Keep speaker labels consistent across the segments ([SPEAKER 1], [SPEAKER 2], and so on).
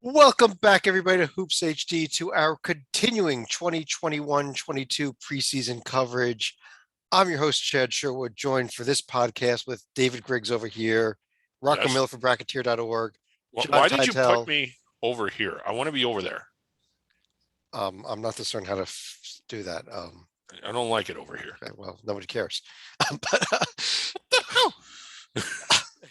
[SPEAKER 1] Welcome back, everybody, to Hoops HD to our continuing 2021-22 preseason coverage. I'm your host, Chad Sherwood, joined for this podcast with David Griggs over here, Rocco Miller from Bracketeer.org.
[SPEAKER 2] Why did you put me over here? I want to be over there.
[SPEAKER 1] I'm not certain how to do that.
[SPEAKER 2] I don't like it over here.
[SPEAKER 1] Okay, well, nobody cares.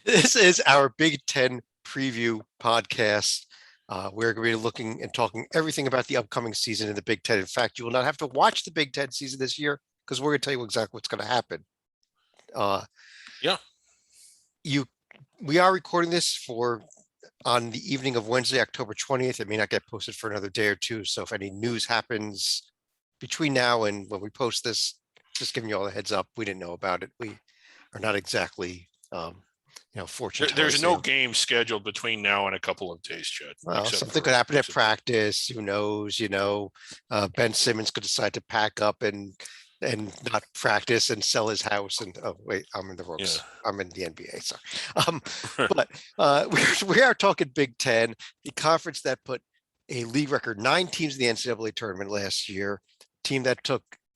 [SPEAKER 1] This is our Big Ten Preview podcast. We're going to be looking and talking everything about the upcoming season in the Big Ten. In fact, you will not have to watch the Big Ten season this year because we're going to tell you exactly what's going to happen. We are recording this on the evening of Wednesday, October 20th. It may not get posted for another day or two. So if any news happens between now and when we post this, just giving you all a heads up. We didn't know about it. We are not exactly fortune.
[SPEAKER 2] There's no game scheduled between now and a couple of days, Chad.
[SPEAKER 1] Well, something could happen at practice. Who knows? Ben Simmons could decide to pack up and not practice and sell his house. And I'm in the ropes. Yeah. I'm in the NBA. Sorry. But we are talking Big Ten, the conference that put a league record 9 teams in the NCAA tournament last year.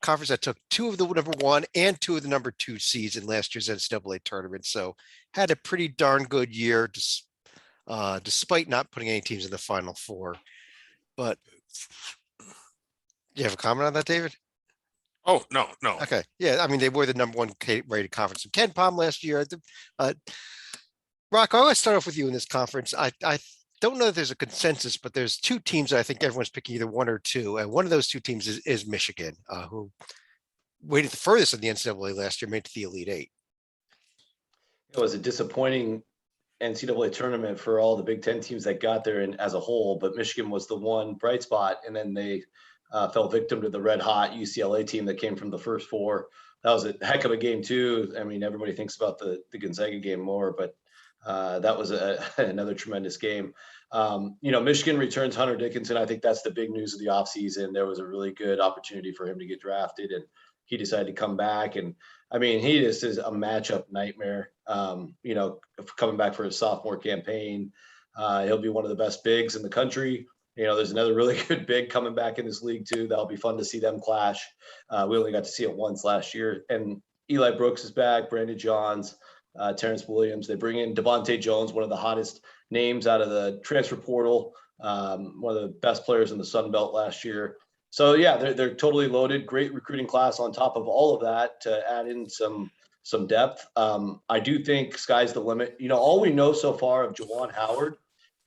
[SPEAKER 1] Conference that took 2 of the number 1 and 2 of the number 2 seeds in last year's NCAA tournament. So had a pretty darn good year, despite not putting any teams in the Final Four. But you have a comment on that, David?
[SPEAKER 2] Oh, no.
[SPEAKER 1] Okay. Yeah, I mean, they were the number 1 rated conference in KenPom last year. Rock, I want to start off with you in this conference. I don't know if there's a consensus, but there's 2 teams that I think everyone's picking either 1 or 2. And one of those 2 teams is Michigan, who waited the furthest in the NCAA last year, made it to the Elite 8.
[SPEAKER 3] It was a disappointing NCAA tournament for all the Big Ten teams that got there and as a whole, but Michigan was the one bright spot. And then they fell victim to the red hot UCLA team that came from the first 4. That was a heck of a game too. I mean, everybody thinks about the Gonzaga game more, but that was another tremendous game. Michigan returns Hunter Dickinson. I think that's the big news of the offseason. There was a really good opportunity for him to get drafted, and he decided to come back. And I mean, he just is a matchup nightmare. Coming back for his sophomore campaign, he'll be one of the best bigs in the country. There's another really good big coming back in this league too. That'll be fun to see them clash. We only got to see it once last year. And Eli Brooks is back, Brandon Johns, Terrence Williams. They bring in Devontae Jones, one of the hottest names out of the transfer portal, one of the best players in the Sun Belt last year. So yeah, they're totally loaded. Great recruiting class on top of all of that to add in some depth. I do think sky's the limit. All we know so far of Juwan Howard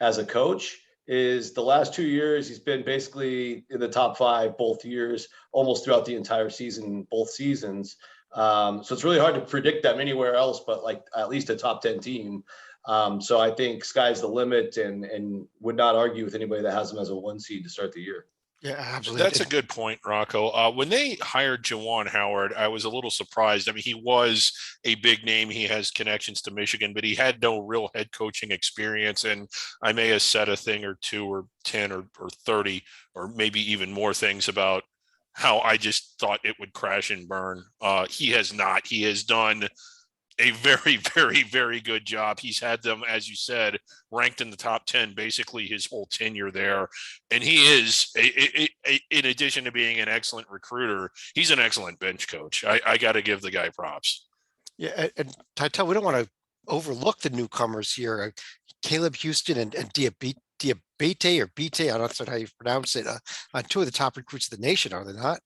[SPEAKER 3] as a coach is the last 2 years he's been basically in the top 5 both years, almost throughout the entire season, both seasons. So it's really hard to predict them anywhere else, but like at least a top 10 team. So I think sky's the limit, and would not argue with anybody that has them as a 1 seed to start the year.
[SPEAKER 1] Yeah, absolutely.
[SPEAKER 2] That's a good point, Rocco. When they hired Juwan Howard, I was a little surprised. I mean, he was a big name. He has connections to Michigan, but he had no real head coaching experience. And I may have said a thing or 2 or 10 or 30 or maybe even more things about how I just thought it would crash and burn. He has not. He has done a very, very, very good job. He's had them, as you said, ranked in the top 10 basically his whole tenure there. And he is, in addition to being an excellent recruiter, he's an excellent bench coach. I got to give the guy props.
[SPEAKER 1] Yeah, and Titel, we don't want to overlook the newcomers here. Caleb Houston and Diabate, or Bite, I'm not sure how you pronounce it, 2 of the top recruits of the nation, are they not?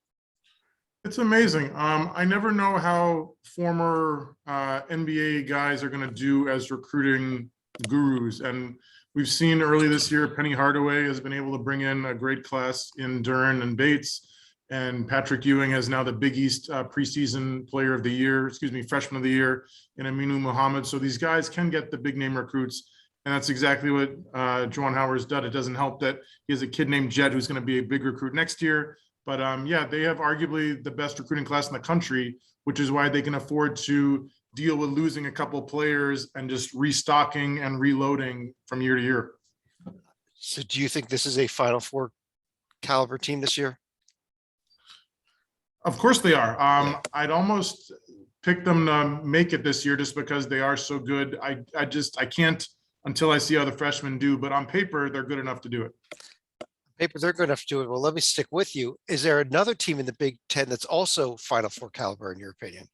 [SPEAKER 4] It's amazing. I never know how former NBA guys are going to do as recruiting gurus. And we've seen early this year, Penny Hardaway has been able to bring in a great class in Duren and Bates. And Patrick Ewing has now the Big East preseason player of the year, freshman of the year in Aminu Muhammad. So these guys can get the big name recruits. And that's exactly what Juwan Howard's done. It doesn't help that he has a kid named Jed who's going to be a big recruit next year. But they have arguably the best recruiting class in the country, which is why they can afford to deal with losing a couple of players and just restocking and reloading from year to year.
[SPEAKER 1] So do you think this is a Final Four caliber team this year?
[SPEAKER 4] Of course they are. I'd almost pick them to make it this year just because they are so good. I can't until I see how the freshmen do. But on paper, they're good enough to do it.
[SPEAKER 1] Paper, they're good enough to do it. Well, let me stick with you. Is there another team in the Big Ten that's also Final Four caliber, in your opinion?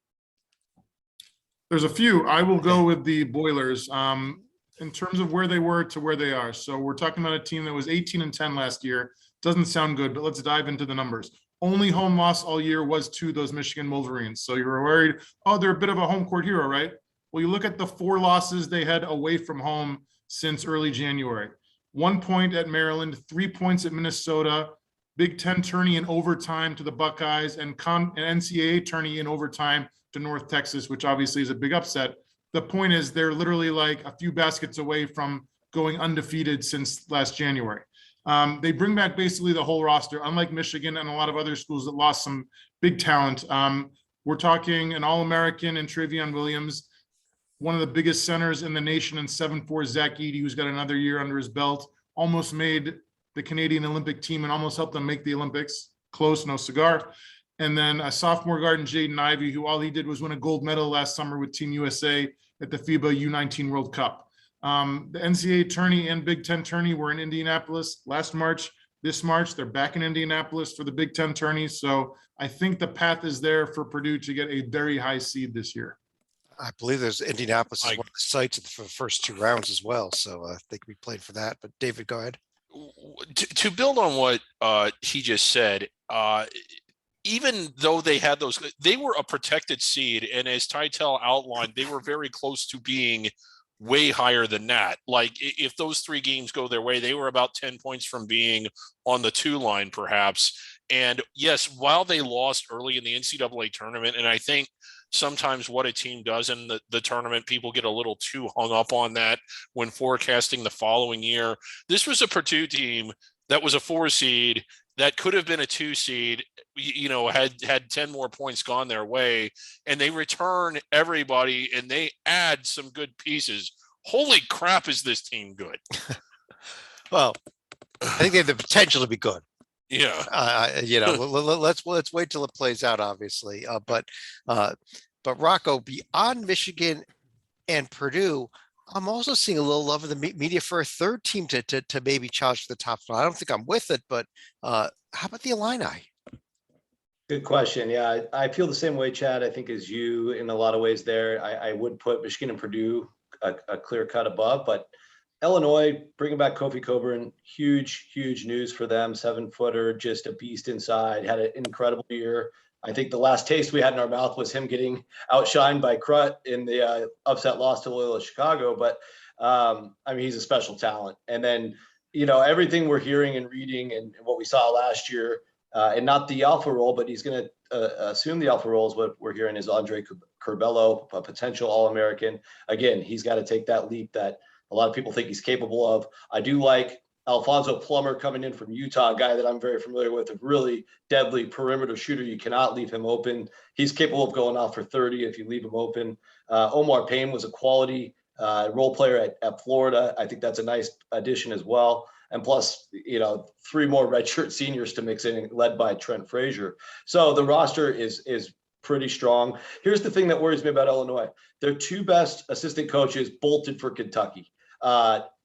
[SPEAKER 4] There's a few. I will go with the Boilers in terms of where they were to where they are. So we're talking about a team that was 18-10 last year. Doesn't sound good, but let's dive into the numbers. Only home loss all year was to those Michigan Wolverines. So you were worried, oh, they're a bit of a home court hero, right? Well, you look at the 4 losses they had away from home since early January. 1 point at Maryland, 3 points at Minnesota, Big Ten tourney in overtime to the Buckeyes, and NCAA tourney in overtime to North Texas, which obviously is a big upset. The point is they're literally like a few baskets away from going undefeated since last January. They bring back basically the whole roster, unlike Michigan and a lot of other schools that lost some big talent. We're talking an All-American in Travion Williams, one of the biggest centers in the nation in 7'4", Zach Edey, who's got another year under his belt, almost made the Canadian Olympic team and almost helped them make the Olympics. Close, no cigar. And then a sophomore guard in Jaden Ivey, who all he did was win a gold medal last summer with Team USA at the FIBA U19 World Cup. The NCAA tourney and Big Ten tourney were in Indianapolis last March. This March, they're back in Indianapolis for the Big Ten tourney. So I think the path is there for Purdue to get a very high seed this year.
[SPEAKER 1] I believe there's Indianapolis is one of the sites for the first 2 rounds as well. So I think we played for that. But David, go ahead.
[SPEAKER 2] To build on what he just said, even though they had those, they were a protected seed. And as Titel outlined, they were very close to being way higher than that. Like if those 3 games go their way, they were about 10 points from being on the 2 line, perhaps. And yes, while they lost early in the NCAA tournament, and I think sometimes what a team does in the tournament, people get a little too hung up on that when forecasting the following year. This was a Purdue team that was a 4 seed that could have been a 2 seed, had 10 more points gone their way, and they return everybody and they add some good pieces. Holy crap, is this team good?
[SPEAKER 1] Well, I think they have the potential to be good.
[SPEAKER 2] Yeah.
[SPEAKER 1] Let's wait till it plays out, obviously. But Rocco, beyond Michigan and Purdue, I'm also seeing a little love in the media for a 3rd team to maybe challenge for the top spot. I don't think I'm with it, but how about the Illini?
[SPEAKER 3] Good question. Yeah, I feel the same way, Chad. I think as you in a lot of ways there. I would put Michigan and Purdue a clear cut above, but Illinois bringing back Kofi Coburn, huge news for them. 7-footer, just a beast inside, had an incredible year. I think the last taste we had in our mouth was him getting outshined by Crut in the upset loss to Loyola Chicago. But he's a special talent. And then, everything we're hearing and reading and what we saw last year, and not the alpha role, but he's going to assume the alpha role is what we're hearing is Andre Curbelo, a potential All-American. Again, he's got to take that leap that a lot of people think he's capable of. I do like Alfonso Plummer coming in from Utah, a guy that I'm very familiar with, a really deadly perimeter shooter. You cannot leave him open. He's capable of going off for 30 if you leave him open. Omar Payne was a quality role player at Florida. I think that's a nice addition as well. And plus, 3 more redshirt seniors to mix in, led by Trent Frazier. So the roster is pretty strong. Here's the thing that worries me about Illinois. Their 2 best assistant coaches bolted for Kentucky.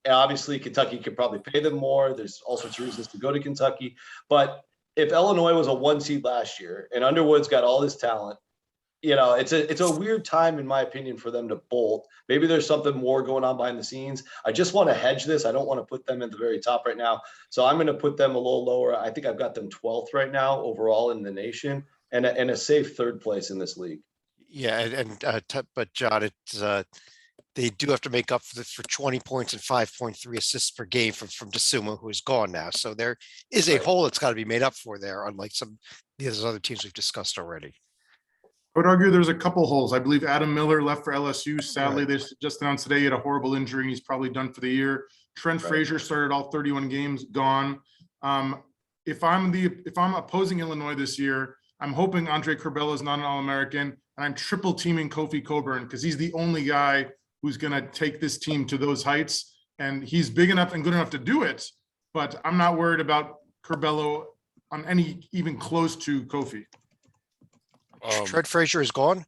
[SPEAKER 3] Obviously, Kentucky could probably pay them more. There's all sorts of reasons to go to Kentucky. But if Illinois was a 1 seed last year and Underwood's got all this talent, it's a weird time, in my opinion, for them to bolt. Maybe there's something more going on behind the scenes. I just want to hedge this. I don't want to put them at the very top right now. So I'm going to put them a little lower. I think I've got them 12th right now overall in the nation and a safe 3rd place in this league.
[SPEAKER 1] Yeah. But John, it's they do have to make up for 20 points and 5.3 assists per game from Desuma, who is gone now. So there is a hole that's got to be made up for there, unlike some of these other teams we've discussed already.
[SPEAKER 4] I would argue there's a couple holes. I believe Adam Miller left for LSU. Sadly, they just announced today he had a horrible injury and he's probably done for the year. Trent Frazier started all 31 games, gone. If I'm opposing Illinois this year, I'm hoping Andre Curbelo is not an All-American, and I'm triple teaming Kofi Coburn because he's the only guy who's going to take this team to those heights. And he's big enough and good enough to do it, but I'm not worried about Curbelo on any even close to Kofi.
[SPEAKER 1] Trent Frazier is gone?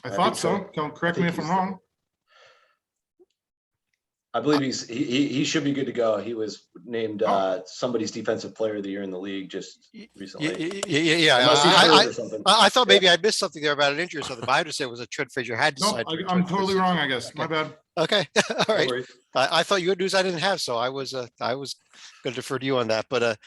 [SPEAKER 4] I thought so. Correct me if I'm wrong.
[SPEAKER 3] I believe he should be good to go. He was named somebody's defensive player of the year in the league just recently.
[SPEAKER 1] Yeah.
[SPEAKER 3] Unless he's hurt or something.
[SPEAKER 1] I thought maybe I missed something there about an injury or something. But I understand it was a Trent Frazier had decided.
[SPEAKER 4] No, I'm totally wrong, I guess. My bad.
[SPEAKER 1] Okay. All right.
[SPEAKER 3] No
[SPEAKER 1] I thought you had news I didn't have, so I was going to defer to you on that. But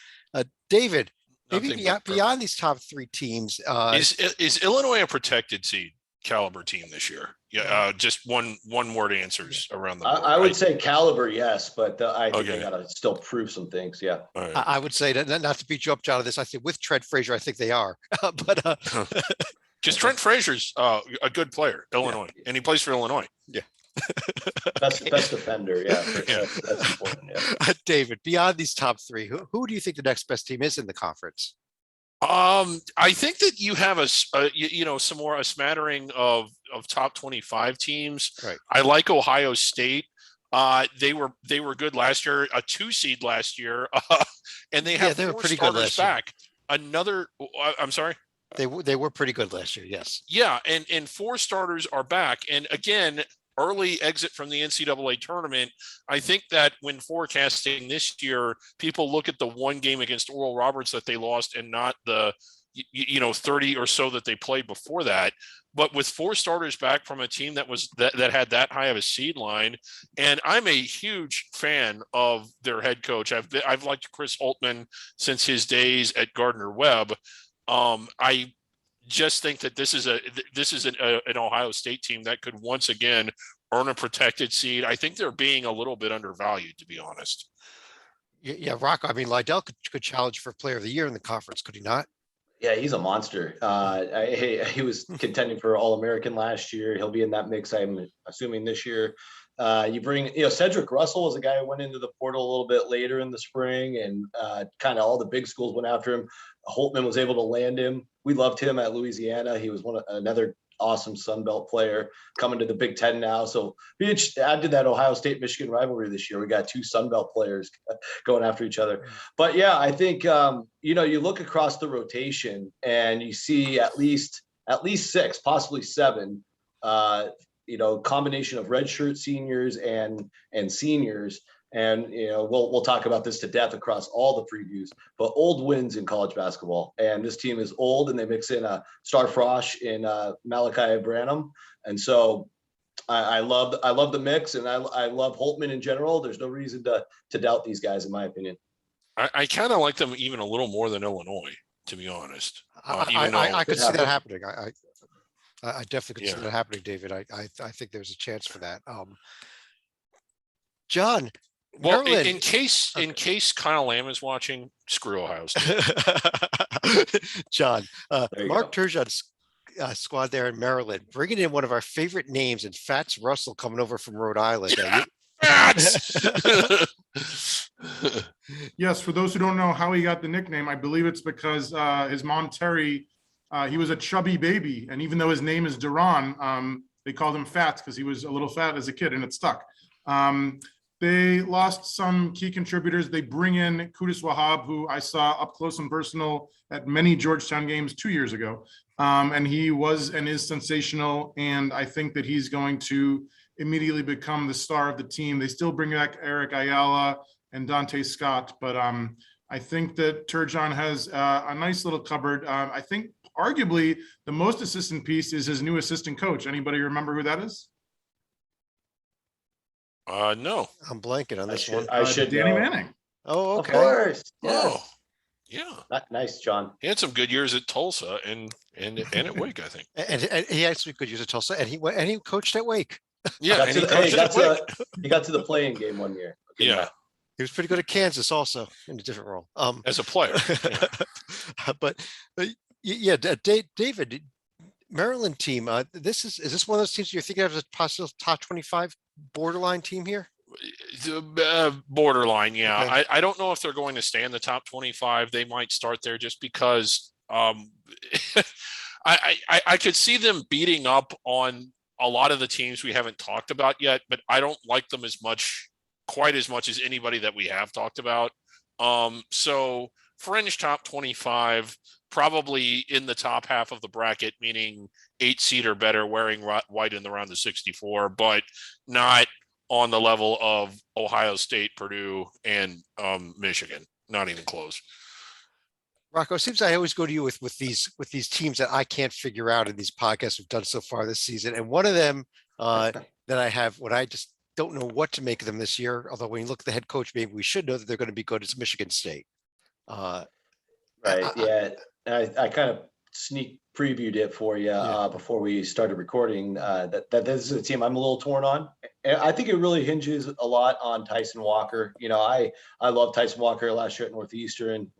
[SPEAKER 1] David, maybe beyond these top three teams,
[SPEAKER 2] is Illinois a protected seed caliber team this year? Yeah, just one word answers around the board.
[SPEAKER 3] I would say caliber, yes, but I think they gotta still prove some things. Yeah,
[SPEAKER 2] right.
[SPEAKER 1] I would say that not to beat you up, John, on this. I think with Trent Frazier, I think they are, but
[SPEAKER 2] because Trent Frazier's a good player, Illinois, and he plays for Illinois.
[SPEAKER 1] Yeah.
[SPEAKER 3] best defender. Yeah, that's important. Yeah.
[SPEAKER 1] David, beyond these top three, who do you think the next best team is in the conference?
[SPEAKER 2] I think that you have a smattering of top 25 teams.
[SPEAKER 1] Right.
[SPEAKER 2] I like Ohio State. They were good last year, a 2 seed last year, and they have
[SPEAKER 1] they were pretty good last
[SPEAKER 2] back. I'm sorry.
[SPEAKER 1] They were pretty good last year. Yes.
[SPEAKER 2] Yeah, and 4 starters are back, and again, early exit from the NCAA tournament. I think that when forecasting this year, people look at the one game against Oral Roberts that they lost and not the 30 or so that they played before that. But with 4 starters back from a team that had that high of a seed line, and I'm a huge fan of their head coach. I've liked Chris Holtmann since his days at Gardner-Webb. I just think that this is an Ohio State team that could once again earn a protected seed. I think they're being a little bit undervalued, to be honest.
[SPEAKER 1] Yeah, Rock. I mean, Lydell could challenge for Player of the Year in the conference, could he not?
[SPEAKER 3] Yeah, he's a monster. He was contending for All-American last year. He'll be in that mix, I'm assuming, this year. You bring, Cedric Russell was a guy who went into the portal a little bit later in the spring, and kind of all the big schools went after him. Holtmann was able to land him. We loved him at Louisiana. He was another awesome Sun Belt player coming to the Big Ten now. So add to that Ohio State-Michigan rivalry this year. We got 2 Sun Belt players going after each other. But yeah, I think you look across the rotation and you see at least 6, possibly 7. Combination of redshirt seniors and seniors. And, we'll talk about this to death across all the previews, but old wins in college basketball. And this team is old, and they mix in a Star Frosh in Malachi Branham. And so I love the mix, and I love Holtmann in general. There's no reason to doubt these guys, in my opinion.
[SPEAKER 2] I kind of like them even a little more than Illinois, to be honest.
[SPEAKER 1] I could see that happening. I definitely could see that happening, David. I think there's a chance for that. John.
[SPEAKER 2] Well, in case Kyle Lamb is watching, screw Ohio State.
[SPEAKER 1] John, Mark Turgeon's squad there in Maryland, bringing in one of our favorite names, and Fats Russell coming over from Rhode Island.
[SPEAKER 2] Fats!
[SPEAKER 4] Yes, for those who don't know how he got the nickname, I believe it's because his mom, Terry, he was a chubby baby. And even though his name is Duran, they called him Fats because he was a little fat as a kid, and it stuck. They lost some key contributors. They bring in Qudus Wahab, who I saw up close and personal at many Georgetown games 2 years ago. And he was and is sensational. And I think that he's going to immediately become the star of the team. They still bring back Eric Ayala and Dante Scott. But I think that Turgeon has a nice little cupboard. I think arguably the most assistant piece is his new assistant coach. Anybody remember who that is?
[SPEAKER 2] No.
[SPEAKER 1] I'm blanking on this one.
[SPEAKER 3] I should
[SPEAKER 4] Danny
[SPEAKER 3] know.
[SPEAKER 4] Manning.
[SPEAKER 1] Oh, okay.
[SPEAKER 3] Of course. Yes.
[SPEAKER 2] Oh, yeah.
[SPEAKER 3] Nice, John.
[SPEAKER 2] He had some good years at Tulsa and at Wake, I think.
[SPEAKER 1] And he actually could use a Tulsa, and he coached at Wake.
[SPEAKER 2] Yeah,
[SPEAKER 3] he got to the playing game one year. Okay,
[SPEAKER 2] yeah.
[SPEAKER 1] He was pretty good at Kansas also in a different role.
[SPEAKER 2] As a player. Yeah.
[SPEAKER 1] but David, Maryland team, is this one of those teams you're thinking of as a possible top 25 borderline team here?
[SPEAKER 2] Borderline, yeah.
[SPEAKER 1] Okay.
[SPEAKER 2] I don't know if they're going to stay in the top 25. They might start there just because I could see them beating up on a lot of the teams we haven't talked about yet, but I don't like them quite as much as anybody that we have talked about. So fringe top 25, probably in the top half of the bracket, meaning 8 seed or better, wearing white in the round of 64, but not on the level of Ohio State, Purdue, and Michigan. Not even close.
[SPEAKER 1] Rocco, it seems I always go to you with these teams that I can't figure out in these podcasts we've done so far this season. And one of them that I have, when I just don't know what to make of them this year, although when you look at the head coach, maybe we should know that they're going to be good, is Michigan State.
[SPEAKER 3] Right. Yeah. I kind of sneak previewed it for you before we started recording. That this is a team I'm a little torn on. And I think it really hinges a lot on Tyson Walker. You know, I love Tyson Walker last year at Northeastern.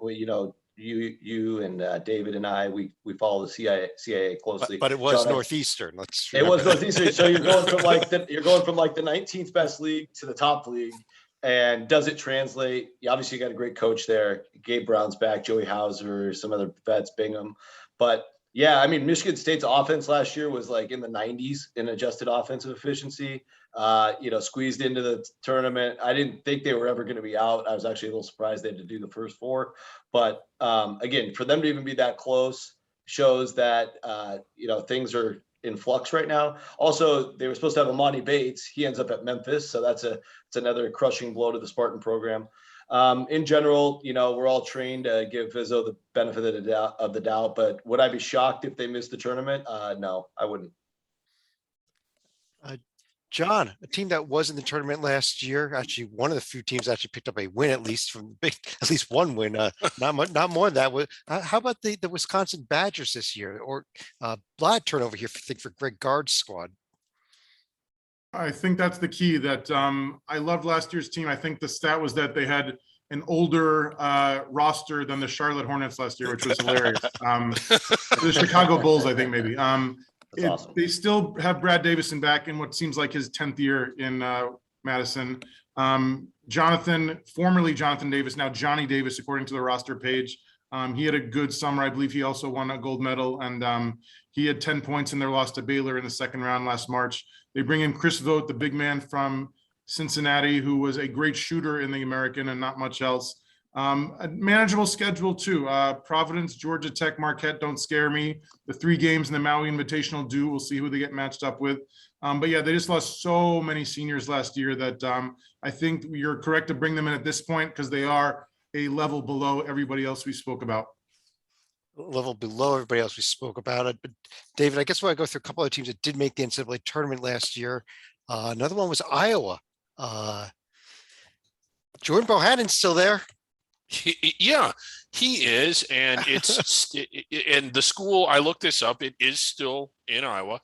[SPEAKER 3] You and David and I, we follow the CIA closely.
[SPEAKER 1] But it was
[SPEAKER 3] John,
[SPEAKER 1] Northeastern.
[SPEAKER 3] It was Northeastern. So you're going from like the 19th best league to the top league. And does it translate? Obviously, you got a great coach there. Gabe Brown's back, Joey Hauser, some other vets, Bingham. But yeah, I mean, Michigan State's offense last year was like in the 90s in adjusted offensive efficiency. Squeezed into the tournament. I didn't think they were ever going to be out. I was actually a little surprised they had to do the first four. But again, for them to even be that close shows that things are in flux right now. Also, they were supposed to have Amani Bates. He ends up at Memphis, so it's another crushing blow to the Spartan program. In general, we're all trained to give Izzo the benefit of the doubt, but would I be shocked if they missed the tournament? No, I wouldn't.
[SPEAKER 1] John, a team that was in the tournament last year, actually one of the few teams that actually picked up a win, at least one win, not more than that. How about the Wisconsin Badgers this year, or a lot of turnover here, I think, for Greg Gard's squad?
[SPEAKER 4] I think that's the key. That I loved last year's team. I think the stat was that they had an older roster than the Charlotte Hornets last year, which was hilarious. The Chicago Bulls, I think, maybe.
[SPEAKER 3] Awesome.
[SPEAKER 4] They still have Brad Davison back in what seems like his 10th year in Madison. Formerly Jonathan Davis, now Johnny Davis, according to the roster page. He had a good summer. I believe he also won a gold medal, and he had 10 points in their loss to Baylor in the second round last March. They bring in Chris Vogt, the big man from Cincinnati, who was a great shooter in the American and not much else. A manageable schedule too. Providence, Georgia Tech, Marquette don't scare me. The 3 games in the Maui Invitational do. We'll see who they get matched up with. But yeah, they just lost so many seniors last year that I think you're correct to bring them in at this point because they are a level below everybody else we spoke about.
[SPEAKER 1] Level below everybody else we spoke about it. But David, I guess we'll go through a couple of teams that did make the NCAA tournament last year. Another one was Iowa. Jordan Bohannon's still there.
[SPEAKER 2] Yeah, he is, and it's and the school. I looked this up. It is still in Iowa,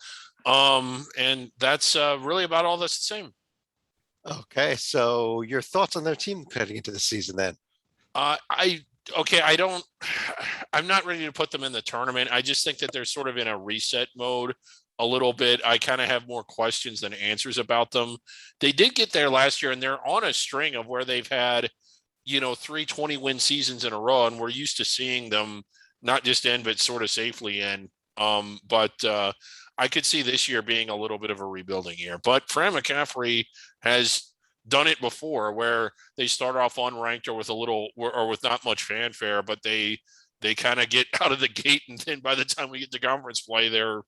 [SPEAKER 2] and that's really about all that's the same.
[SPEAKER 1] Okay, so your thoughts on their team heading into the season then?
[SPEAKER 2] I'm not ready to put them in the tournament. I just think that they're sort of in a reset mode a little bit. I kind of have more questions than answers about them. They did get there last year, and they're on a string of where they've had 3 20-win seasons in a row, and we're used to seeing them not just end, but sort of safely end. But I could see this year being a little bit of a rebuilding year. But Fran McCaffrey has done it before, where they start off unranked or with not much fanfare, but they kind of get out of the gate, and then by the time we get to conference play, they're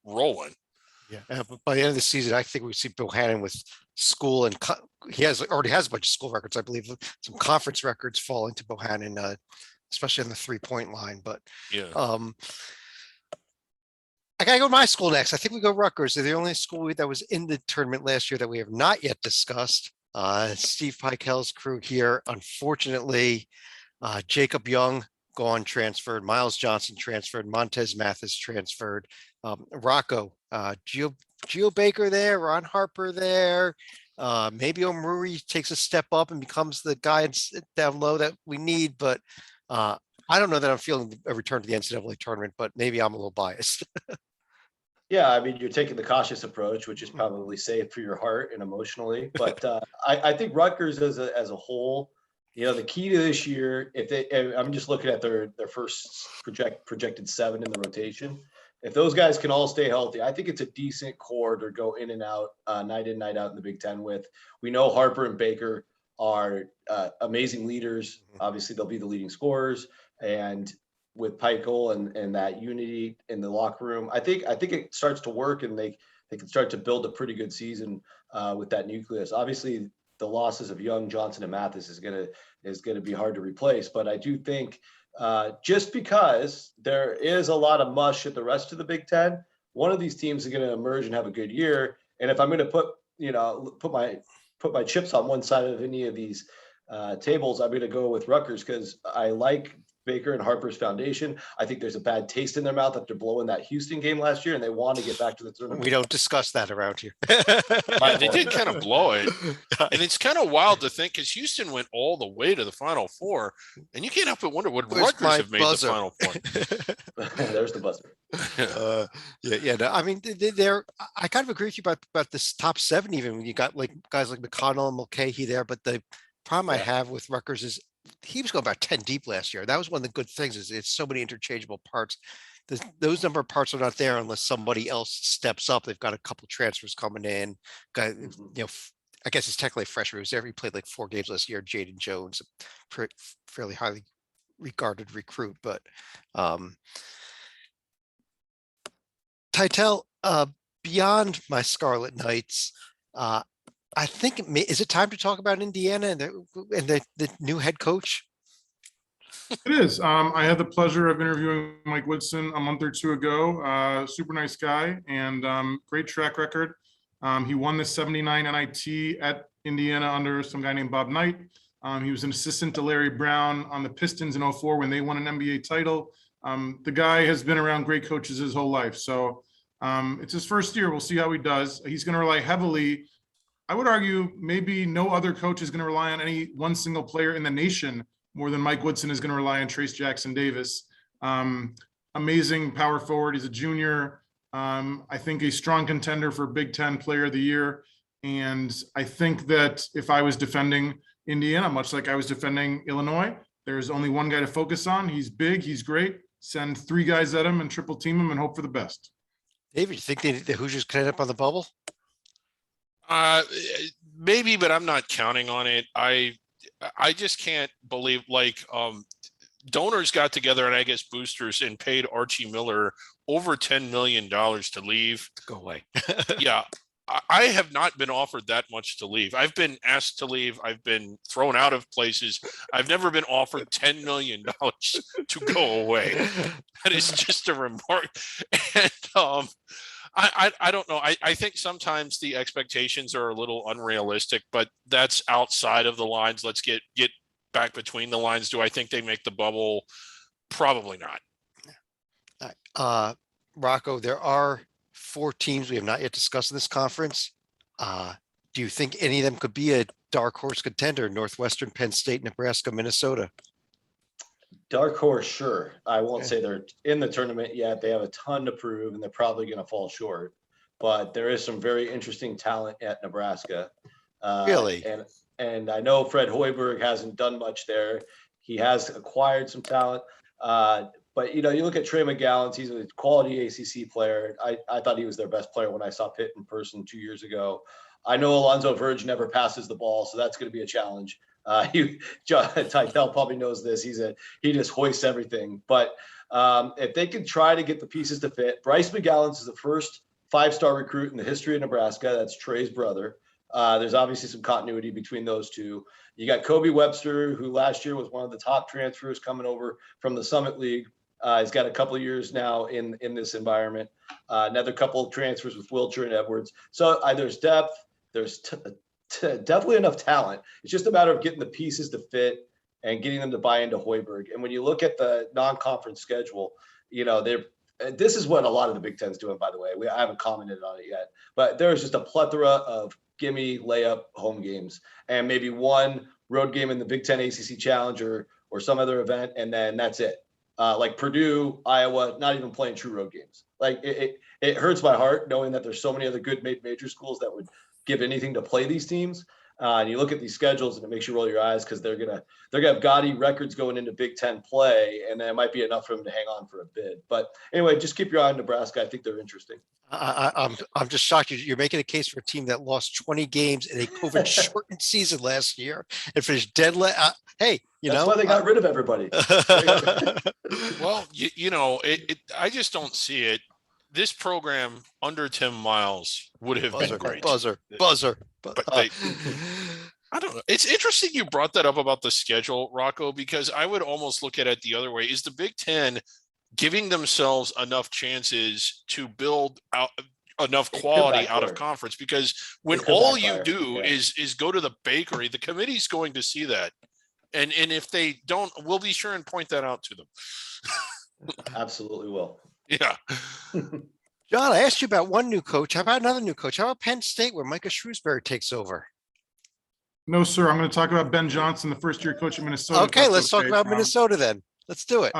[SPEAKER 2] rolling.
[SPEAKER 1] Yeah, but by the end of the season, I think we see Bohannon with school, and he already has a bunch of school records. I believe some conference records falling to Bohannon, especially on the 3-point line. But
[SPEAKER 2] yeah,
[SPEAKER 1] I gotta go to my school next. I think we go Rutgers. They're the only school that was in the tournament last year that we have not yet discussed. Steve Peikel's crew here, unfortunately, Jacob Young gone, transferred. Miles Johnson transferred. Montez Mathis transferred. Rocco, Geo Baker there. Ron Harper there. Maybe Omuri takes a step up and becomes the guy down low that we need. But I don't know that I'm feeling a return to the NCAA tournament, but maybe I'm a little biased.
[SPEAKER 3] Yeah, I mean, you're taking the cautious approach, which is probably safe for your heart and emotionally. But I think Rutgers as a whole, the key to this year, I'm just looking at their first projected 7 in the rotation. If those guys can all stay healthy, I think it's a decent core to go in and out, night in, night out in the Big Ten with. We know Harper and Baker are amazing leaders. Obviously, they'll be the leading scorers, and with Peichel and that unity in the locker room, I think it starts to work, and they can start to build a pretty good season with that nucleus. Obviously, the losses of Young, Johnson, and Mathis is gonna be hard to replace. But I do think just because there is a lot of mush at the rest of the Big Ten, one of these teams is going to emerge and have a good year. And if I'm going to put my chips on one side of any of these tables, I'm going to go with Rutgers because I like Baker and Harper's foundation. I think there's a bad taste in their mouth after blowing that Houston game last year, and they want to get back to the tournament.
[SPEAKER 1] We don't discuss that around here.
[SPEAKER 2] Yeah, they did kind of blow it. And it's kind of wild to think because Houston went all the way to the Final Four, and you can't help but wonder would Rutgers have made the Final Four.
[SPEAKER 3] There's the buzzer.
[SPEAKER 1] No, I mean, I kind of agree with you about this top 7, even when you got like guys like McConnell and Mulcahy there. But the problem I have with Rutgers is he was going about 10 deep last year. That was one of the good things is it's so many interchangeable parts. Those number of parts are not there unless somebody else steps up. They've got a couple transfers coming in. Guy, I guess it's technically a freshman. He was there. He played like 4 games last year. Jaden Jones, a fairly highly regarded recruit. But Titel, beyond my Scarlet Knights, I think is it time to talk about Indiana and the new head coach?
[SPEAKER 4] It is. I had the pleasure of interviewing Mike Woodson a month or 2 ago. Super nice guy and great track record. He won the 79 NIT at Indiana under some guy named Bob Knight. He was an assistant to Larry Brown on the Pistons in 2004 when they won an NBA title. The guy has been around great coaches his whole life. So it's his first year. We'll see how he does. He's going to rely heavily. I would argue maybe no other coach is going to rely on any one single player in the nation more than Mike Woodson is going to rely on Trace Jackson Davis. Amazing power forward. He's a junior. I think a strong contender for Big Ten Player of the Year. And I think that if I was defending Indiana, much like I was defending Illinois, there's only one guy to focus on. He's big. He's great. Send 3 guys at him and triple team him and hope for the best.
[SPEAKER 1] David, you think the Hoosiers could end up on the bubble?
[SPEAKER 2] Maybe, but I'm not counting on it. I just can't believe donors got together and I guess boosters and paid Archie Miller over $10 million to leave.
[SPEAKER 1] Go away.
[SPEAKER 2] Yeah. I have not been offered that much to leave. I've been asked to leave. I've been thrown out of places. I've never been offered $10 million to go away. That is just a remark. And I don't know. I think sometimes the expectations are a little unrealistic, but that's outside of the lines. Let's get back between the lines. Do I think they make the bubble? Probably not.
[SPEAKER 1] All right. Rocco, there are 4 teams we have not yet discussed in this conference. Do you think any of them could be a dark horse contender? Northwestern, Penn State, Nebraska, Minnesota?
[SPEAKER 3] Dark horse, sure. I won't say they're in the tournament yet. They have a ton to prove, and they're probably going to fall short. But there is some very interesting talent at Nebraska.
[SPEAKER 1] Really?
[SPEAKER 3] And I know Fred Hoiberg hasn't done much there. He has acquired some talent. But, you look at Trey McGowan, he's a quality ACC player. I thought he was their best player when I saw Pitt in person 2 years ago. I know Alonzo Verge never passes the ball, so that's going to be a challenge. Titel probably knows this. He just hoists everything. But if they can try to get the pieces to fit, Bryce McGowan is the first 5-star recruit in the history of Nebraska. That's Trey's brother. There's obviously some continuity between those two. You got Kobe Webster, who last year was one of the top transfers coming over from the Summit League. He's got a couple of years now in this environment. Another couple of transfers with Wilcher and Edwards. So there's depth. There's definitely enough talent. It's just a matter of getting the pieces to fit and getting them to buy into Hoiberg. And when you look at the non-conference schedule, this is what a lot of the Big Ten's doing, by the way. I haven't commented on it yet, but there's just a plethora of gimme layup home games and maybe one road game in the Big Ten ACC Challenge or some other event, and then that's it. Like Purdue, Iowa, not even playing true road games. Like it hurts my heart knowing that there's so many other good major schools that would give anything to play these teams. And you look at these schedules and it makes you roll your eyes because they're gonna have gaudy records going into Big Ten play, and then it might be enough for them to hang on for a bid. But anyway, just keep your eye on Nebraska. I think they're interesting.
[SPEAKER 1] I'm just shocked you're making a case for a team that lost 20 games in a COVID shortened season last year and finished dead. That's
[SPEAKER 3] why they got rid of everybody.
[SPEAKER 2] Well, I just don't see it. this program under Tim Miles would have been great.
[SPEAKER 1] Buzzer.
[SPEAKER 2] But I don't know. It's interesting you brought that up about the schedule, Rocco, because I would almost look at it the other way. Is the Big Ten giving themselves enough chances to build out enough quality out of conference? Because when all you do is go to the bakery, the committee's going to see that. And if they don't, we'll be sure and point that out to them.
[SPEAKER 3] Absolutely will.
[SPEAKER 2] Yeah.
[SPEAKER 1] John, I asked you about one new coach. How about another new coach? How about Penn State, where Micah Shrewsbury takes over?
[SPEAKER 4] No, sir. I'm going to talk about Ben Johnson, the first-year coach at Minnesota.
[SPEAKER 1] Okay, let's talk about Minnesota then. Let's do it.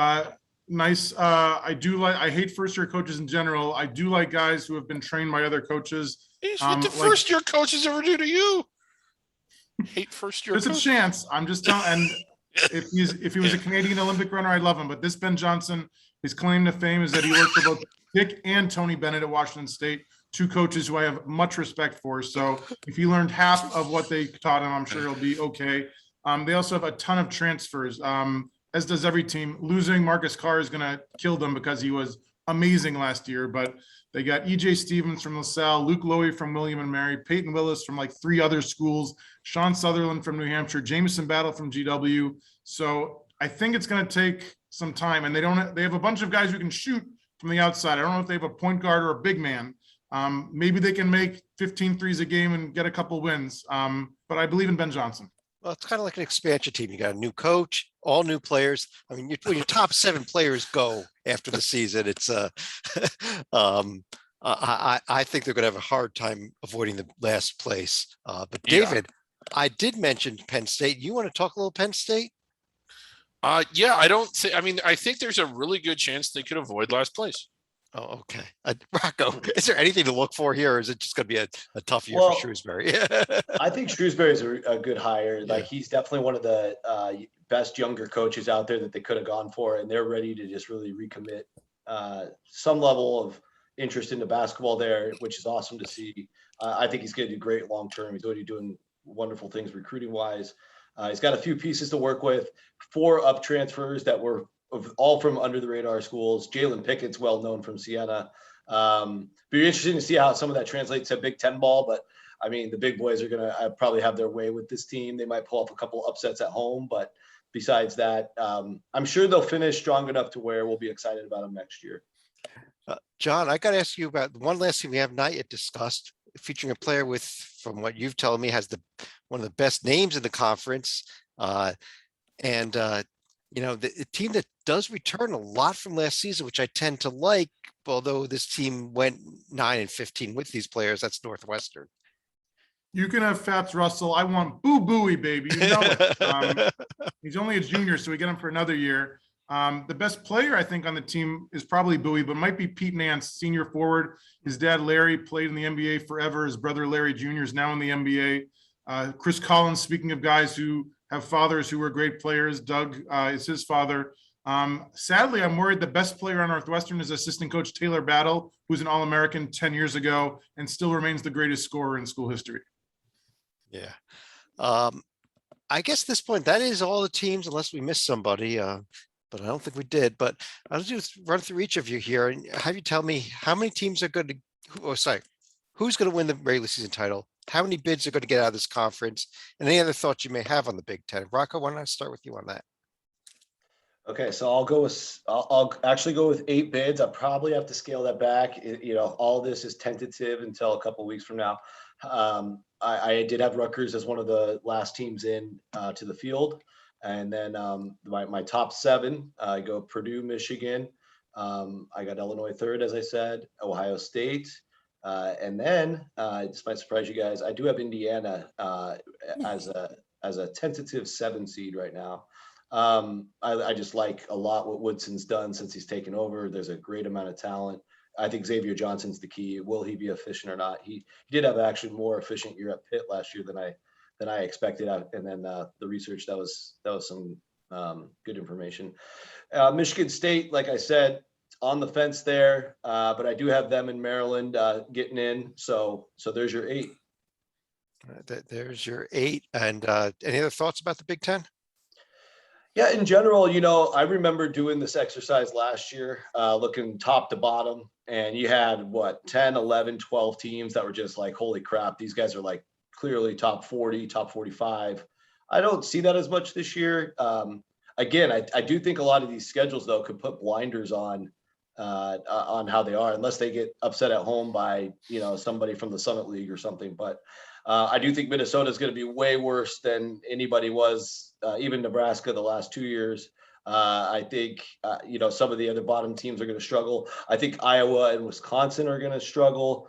[SPEAKER 4] Nice. I hate first-year coaches in general. I do like guys who have been trained by other coaches.
[SPEAKER 2] What the first-year coaches ever do to you? Hate first-year coaches.
[SPEAKER 4] There's a chance. I'm just telling. And if he was a Canadian Olympic runner, I love him. But this Ben Johnson, his claim to fame is that he worked for both Dick and Tony Bennett at Washington State, two coaches who I have much respect for. So if he learned half of what they taught him, I'm sure he'll be okay. They also have a ton of transfers, as does every team. Losing Marcus Carr is going to kill them because he was amazing last year. But they got E.J. Stevens from LaSalle, Luke Lowy from William & Mary, Peyton Willis from like 3 other schools, Sean Sutherland from New Hampshire, Jameson Battle from GW. So I think it's going to take some time. And they have a bunch of guys who can shoot from the outside. I don't know if they have a point guard or a big man. Maybe they can make 15 threes a game and get a couple wins. But I believe in Ben Johnson.
[SPEAKER 1] Well, it's kind of like an expansion team. You got a new coach, all new players. I mean, when your top 7 players go after the season, it's I think they're going to have a hard time avoiding the last place. But David, I did mention Penn State. You want to talk a little Penn State?
[SPEAKER 2] Yeah, I think there's a really good chance they could avoid last place.
[SPEAKER 1] Oh, okay. Rocco, is there anything to look for here, or is it just going to be a tough year for Shrewsbury?
[SPEAKER 3] I think Shrewsbury is a good hire. Like, he's definitely one of the best younger coaches out there that they could have gone for, and they're ready to just really recommit some level of interest into basketball there, which is awesome to see. I think he's going to do great long term. He's already doing wonderful things recruiting wise. He's got a few pieces to work with, 4 up transfers that were all from under the radar schools. Jalen Pickett's well known from Siena. Be interesting to see how some of that translates to Big Ten ball. But I mean, the big boys are going to probably have their way with this team. They might pull off a couple upsets at home, but besides that, I'm sure they'll finish strong enough to where we'll be excited about them next year.
[SPEAKER 1] John, I got to ask you about one last thing we have not yet discussed, featuring a player with, from what you've told me, has one of the best names in the conference. The team that does return a lot from last season, which I tend to like, although this team went 9-15 with these players, that's Northwestern.
[SPEAKER 4] You can have Fats Russell. I want Boo Booey, baby. You know it. He's only a junior, so we get him for another year. The best player, I think, on the team is probably Bowie, but might be Pete Nance, senior forward. His dad, Larry, played in the NBA forever. His brother, Larry Jr., is now in the NBA. Chris Collins, speaking of guys who have fathers who were great players, Doug is his father. Sadly, I'm worried the best player on Northwestern is assistant coach Taylor Battle, who's an All-American 10 years ago and still remains the greatest scorer in school history.
[SPEAKER 1] Yeah. I guess at this point, that is all the teams, unless we missed somebody. But I don't think we did. But I'll just run through each of you here and have you tell me how many teams are going to, who's going to win the regular season title? How many bids are going to get out of this conference? And any other thoughts you may have on the Big Ten? Rocco, why don't I start with you on that? Okay, so
[SPEAKER 3] I'll actually go with 8 bids. I'll probably have to scale that back. All this is tentative until a couple of weeks from now. I did have Rutgers as one of the last teams in to the field. And then my top 7, I go Purdue, Michigan. I got Illinois 3rd, as I said, Ohio State. And then, this might surprise you guys, I do have Indiana as a tentative 7 seed right now. I just like a lot what Woodson's done since he's taken over. There's a great amount of talent. I think Xavier Johnson's the key. Will he be efficient or not? He did have actually more efficient year at Pitt last year than I expected. And then the research, that was some good information. Michigan State, like I said, on the fence there, but I do have them in Maryland getting in. So there's your 8.
[SPEAKER 1] There's your 8. And any other thoughts about the Big Ten?
[SPEAKER 3] Yeah, in general, I remember doing this exercise last year, looking top to bottom, and you had 10, 11, 12 teams that were just like, holy crap, these guys are like clearly top 40, top 45. I don't see that as much this year. Again, I do think a lot of these schedules though could put blinders on how they are, unless they get upset at home by, somebody from the Summit League or something. But I do think Minnesota is going to be way worse than anybody was, even Nebraska the last 2 years. I think, some of the other bottom teams are going to struggle. I think Iowa and Wisconsin are going to struggle.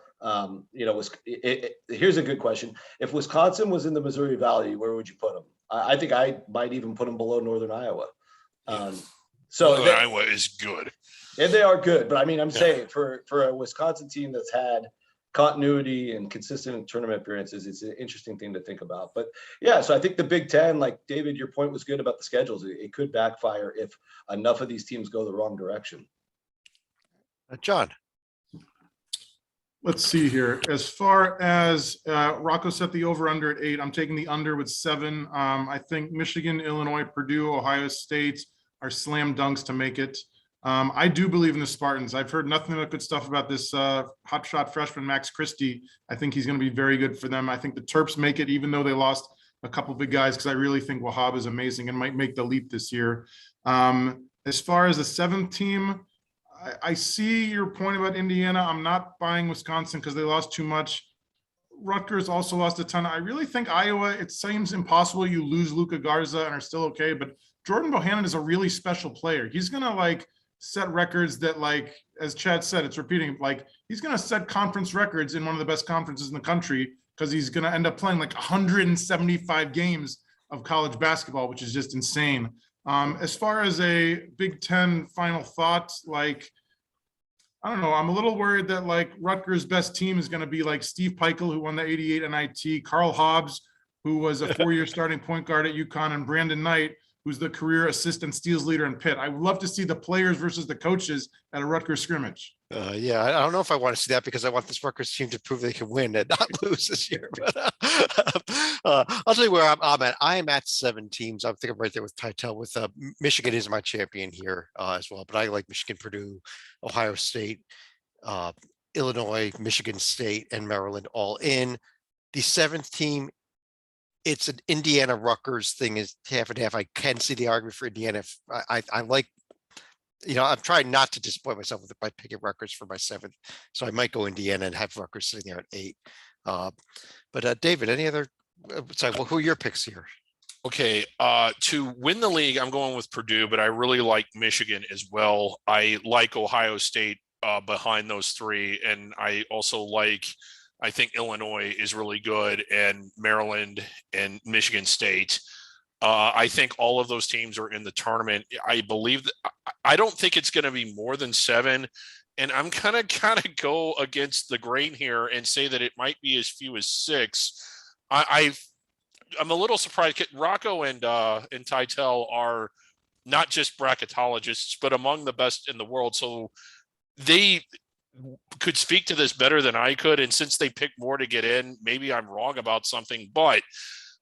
[SPEAKER 3] Here's a good question. If Wisconsin was in the Missouri Valley, where would you put them? I think I might even put them below Northern Iowa.
[SPEAKER 2] Northern Iowa is good.
[SPEAKER 3] And they are good. But I mean, I'm saying for a Wisconsin team that's had continuity and consistent tournament appearances, it's an interesting thing to think about. But yeah, so I think the Big Ten, like David, your point was good about the schedules. It could backfire if enough of these teams go the wrong direction.
[SPEAKER 1] John.
[SPEAKER 4] Let's see here. As far as Rocco set the over under at 8, I'm taking the under with 7. I think Michigan, Illinois, Purdue, Ohio State are slam dunks to make it. I do believe in the Spartans. I've heard nothing but good stuff about this hotshot freshman, Max Christie. I think he's going to be very good for them. I think the Terps make it, even though they lost a couple big guys, because I really think Wahab is amazing and might make the leap this year. As far as the 7th team, I see your point about Indiana. I'm not buying Wisconsin because they lost too much. Rutgers also lost a ton. I really think Iowa, it seems impossible you lose Luka Garza and are still okay, but Jordan Bohannon is a really special player. He's going to set records that, as Chad said, it's repeating, he's going to set conference records in one of the best conferences in the country because he's going to end up playing 175 games of college basketball, which is just insane. As far as a Big Ten final thought, I don't know. I'm a little worried that Rutgers' best team is going to be Steve Peichel, who won the 88 NIT, Carl Hobbs, who was a 4-year starting point guard at UConn, and Brandon Knight, who's the career assist and steals leader in Pitt. I would love to see the players versus the coaches at a Rutgers scrimmage.
[SPEAKER 1] Yeah, I don't know if I want to see that because I want this Rutgers team to prove they can win and not lose this year. But I'll tell you where I'm at. I am at 7 teams. I think I'm right there with Titel. With Michigan is my champion here as well. But I like Michigan, Purdue, Ohio State, Illinois, Michigan State, and Maryland all in. The 7th team, it's an Indiana Rutgers thing, is half and half. I can see the argument for Indiana. I like, I'm trying not to disappoint myself by picking Rutgers for my 7th. So I might go Indiana and have Rutgers sitting there at 8. But David, any other, who are your picks here?
[SPEAKER 2] Okay, to win the league, I'm going with Purdue, but I really like Michigan as well. I like Ohio State behind those 3. And I also I think Illinois is really good, and Maryland and Michigan State. I think all of those teams are in the tournament. I believe that I don't think it's going to be more than 7. And I'm kind of go against the grain here and say that it might be as few as 6. I'm a little surprised. Rocco and Titel are not just bracketologists, but among the best in the world. So they could speak to this better than I could. And since they picked more to get in, maybe I'm wrong about something. But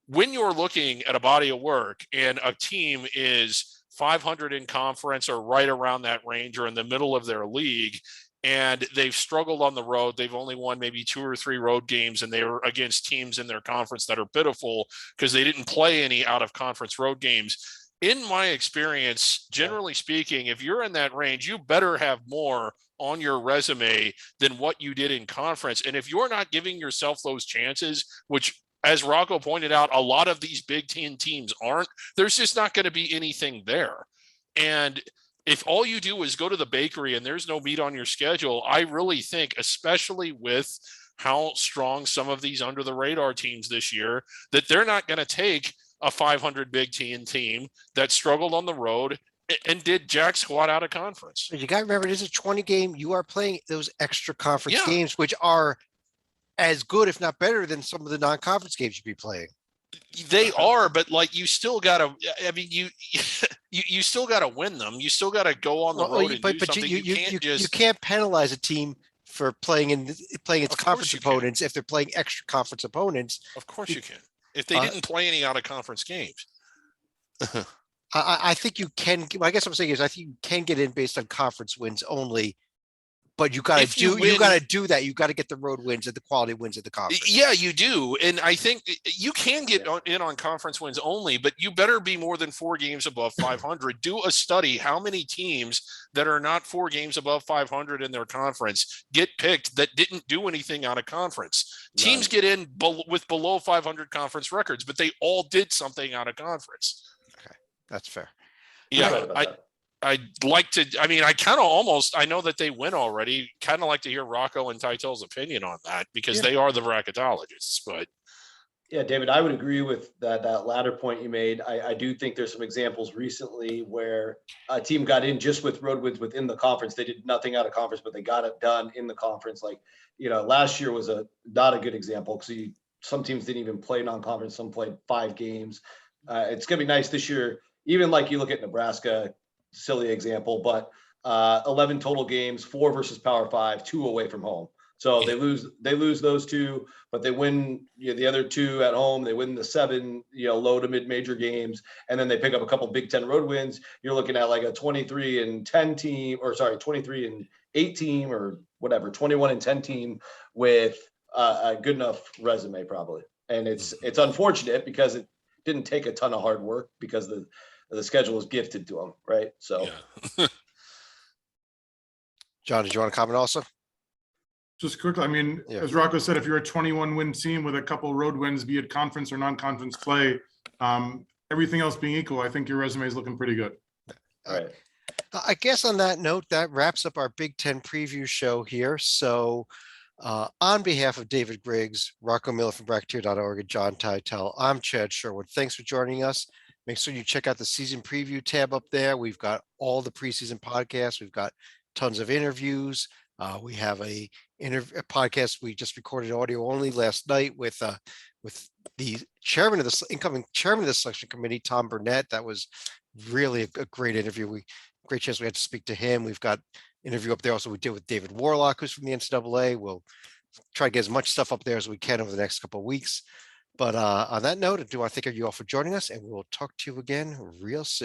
[SPEAKER 2] when you're looking at a body of work and a team is 500 in conference or right around that range or in the middle of their league, and they've struggled on the road, they've only won maybe 2 or 3 road games, and they were against teams in their conference that are pitiful because they didn't play any out of conference road games. In my experience, generally speaking, if you're in that range, you better have more on your resume than what you did in conference. And if you're not giving yourself those chances, which, as Rocco pointed out, a lot of these Big Ten teams aren't, there's just not going to be anything there. And if all you do is go to the bakery and there's no meat on your schedule, I really think, especially with how strong some of these under the radar teams this year, that they're not going to take a 500 Big Ten team that struggled on the road and did jack squat out of conference.
[SPEAKER 1] You got to remember, it is a 20 game. You are playing those extra conference games, which are as good, if not better, than some of the non-conference games you'd be playing.
[SPEAKER 2] They are, but you still got to, you still got to win them. You still got to go on the road and do something.
[SPEAKER 1] You can't penalize a team for playing its conference opponents if they're playing extra conference opponents.
[SPEAKER 2] Of course you can. If they didn't play any out of conference games.
[SPEAKER 1] I think you can, I guess what I'm saying is I think you can get in based on conference wins only, but you
[SPEAKER 2] If you win-
[SPEAKER 1] gotta do that. You gotta get the road wins and the quality wins at the conference.
[SPEAKER 2] Yeah, you do. And I think you can get in on conference wins only, but you better be more than 4 games above 500. Do a study. How many teams that are not 4 games above 500 in their conference get picked that didn't do anything out of conference?
[SPEAKER 3] None.
[SPEAKER 2] Teams get in with below 500 conference records, but they all did something out of conference.
[SPEAKER 1] Okay, that's fair.
[SPEAKER 2] Yeah, I'd like to. I mean, I kind of almost. I know that they win already. Kind of like to hear Rocco and Titel's opinion on that because they are the bracketologists. But
[SPEAKER 3] yeah, David, I would agree with that latter point you made. I do think there's some examples recently where a team got in just with road wins within the conference. They did nothing out of conference, but they got it done in the conference. Like, last year was not a good example because some teams didn't even play non-conference. Some played 5 games. It's gonna be nice this year. Even like you look at Nebraska. Silly example, but 11 total games, 4 versus Power 5, 2 away from home. So they lose those 2, but they win the other 2 at home. They win the 7 low to mid major games, and then they pick up a couple Big Ten road wins. You're looking at like a 23-10 team, or sorry, 23-8 team, or whatever, 21-10 team with a good enough resume probably. And it's unfortunate because it didn't take a ton of hard work because the schedule is gifted to them, right? So,
[SPEAKER 1] John, did you want to comment also?
[SPEAKER 4] Just quickly, I mean, as Rocco said, if you're a 21-win team with a couple road wins, be it conference or non-conference play, everything else being equal, I think your resume is looking pretty good.
[SPEAKER 3] all right.
[SPEAKER 1] I guess on that note, that wraps up our Big Ten preview show here. So on behalf of David Griggs, Rocco Miller from Bracketeer.org, and John Titel, I'm Chad Sherwood. Thanks for joining us. Make sure you check out the season preview tab up there. We've got all the preseason podcasts. We've got tons of interviews. We have a podcast we just recorded audio only last night with the incoming chairman of the selection committee, Tom Burnett. That was really a great interview. Great chance we had to speak to him. We've got interview up there also we did with David Warlock, who's from the NCAA. We'll try to get as much stuff up there as we can over the next couple of weeks. But on that note, I do want to thank you all for joining us, and we'll talk to you again real soon.